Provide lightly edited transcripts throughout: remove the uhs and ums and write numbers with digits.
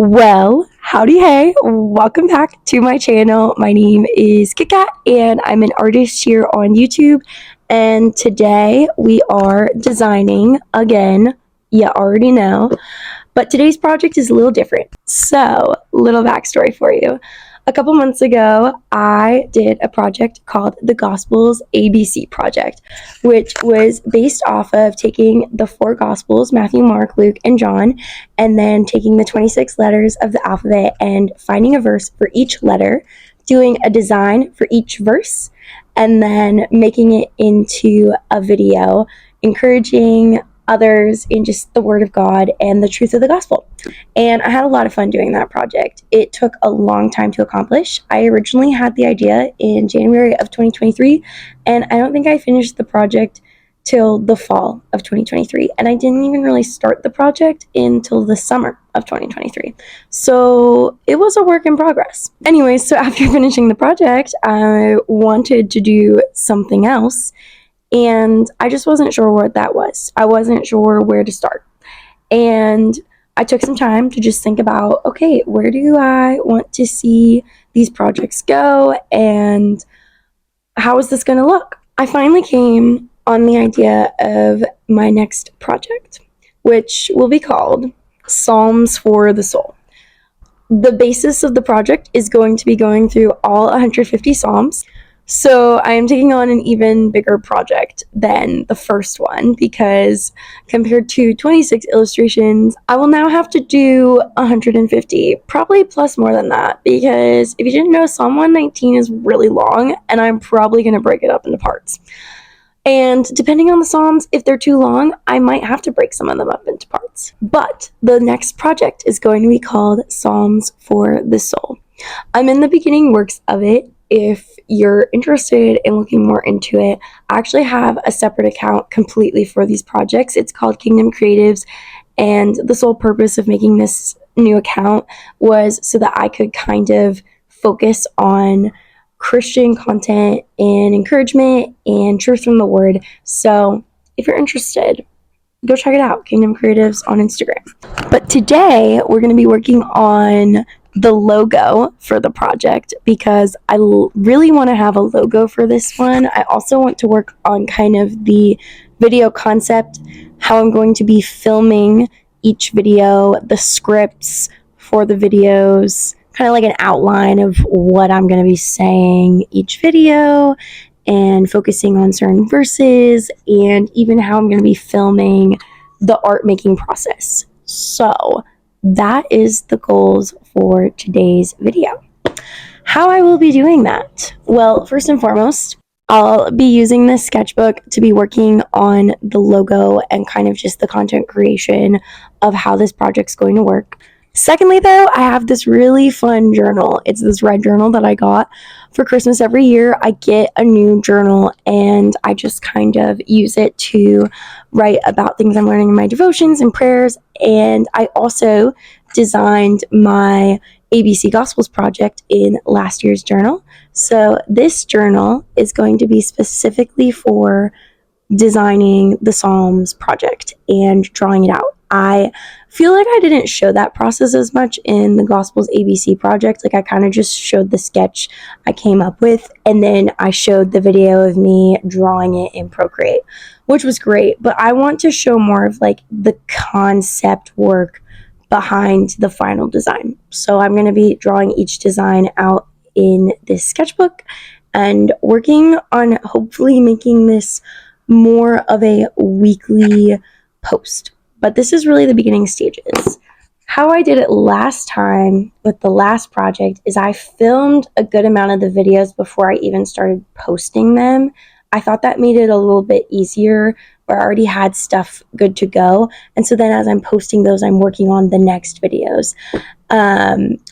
Well, howdy hey, welcome back to my channel. My name is KitKat and I'm an artist here on YouTube, and today we are designing again. You already know, but today's project is a little different. So, little backstory for you. A couple months ago, I did a project called the Gospels ABC Project, which was based off of taking the four Gospels, Matthew, Mark, Luke, and John, and then taking the 26 letters of the alphabet and finding a verse for each letter, doing a design for each verse, and then making it into a video, encouraging others in just the Word of God and the truth of the gospel. And I had a lot of fun doing that project. It took a long time to accomplish. I originally had the idea in January of 2023, and I don't think I finished the project till the fall of 2023. And I didn't even really start the project until the summer of 2023. So it was a work in progress. Anyways, so after finishing the project, I wanted to do something else, and I just wasn't sure what that was. I wasn't sure where to start. And I took some time to just think about, okay, where do I want to see these projects go, and how is this going to look? I finally came on the idea of my next project, which will be called Psalms for the Soul. The basis of the project is going to be going through all 150 Psalms. So I am taking on an even bigger project than the first one, because compared to 26 illustrations, I will now have to do 150, probably plus more than that, because if you didn't know, Psalm 119 is really long, and I'm probably going to break it up into parts. And depending on the Psalms, if they're too long, I might have to break some of them up into parts. But the next project is going to be called Psalms for the Soul. I'm in the beginning works of it. If you're interested in looking more into it, I actually have a separate account completely for these projects. It's called Kingdom Creatives, and the sole purpose of making this new account was so that I could kind of focus on Christian content and encouragement and truth from the Word. So if you're interested, go check it out, Kingdom Creatives on Instagram. But today we're going to be working on the logo for the project, because I really want to have a logo for this one. I also want to work on kind of the video concept, how I'm going to be filming each video, the scripts for the videos, kind of like an outline of what I'm going to be saying each video, and focusing on certain verses, and even how I'm going to be filming the art making process. So that is the goals for today's video. How I will be doing that? Well, first and foremost, I'll be using this sketchbook to be working on the logo and kind of just the content creation of how this project's going to work. Secondly, though, I have this really fun journal. It's this red journal that I got for Christmas every year. I get a new journal, and I just kind of use it to write about things I'm learning in my devotions and prayers. And I also designed my ABC Gospels project in last year's journal. So this journal is going to be specifically for designing the Psalms project and drawing it out. I feel like I didn't show that process as much in the Gospels ABC project. Like, I kind of just showed the sketch I came up with, and then I showed the video of me drawing it in Procreate, which was great. But I want to show more of like the concept work behind the final design. So I'm going to be drawing each design out in this sketchbook and working on hopefully making this more of a weekly post. But this is really the beginning stages. How I did it last time with the last project is I filmed a good amount of the videos before I even started posting them. I thought that made it a little bit easier, where I already had stuff good to go. And so then as I'm posting those, I'm working on the next videos.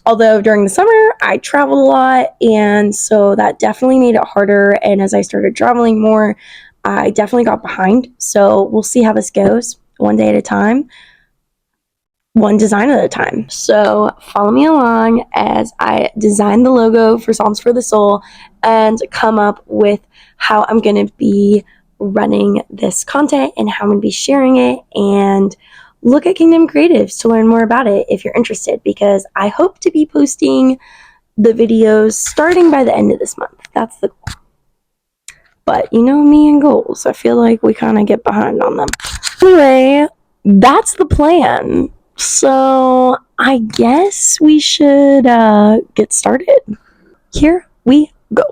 Although during the summer, I traveled a lot, and so that definitely made it harder. And as I started traveling more, I definitely got behind. So we'll see how this goes, one day at a time, one design at a time. So follow me along as I design the logo for Psalms for the Soul and come up with how I'm going to be running this content and how I'm going to be sharing it, and look at Kingdom Creatives to learn more about it if you're interested, because I hope to be posting the videos starting by the end of this month. That's the goal. But you know me and goals. I feel like we kind of get behind on them. Anyway, that's the plan. So I guess we should get started. Here we go.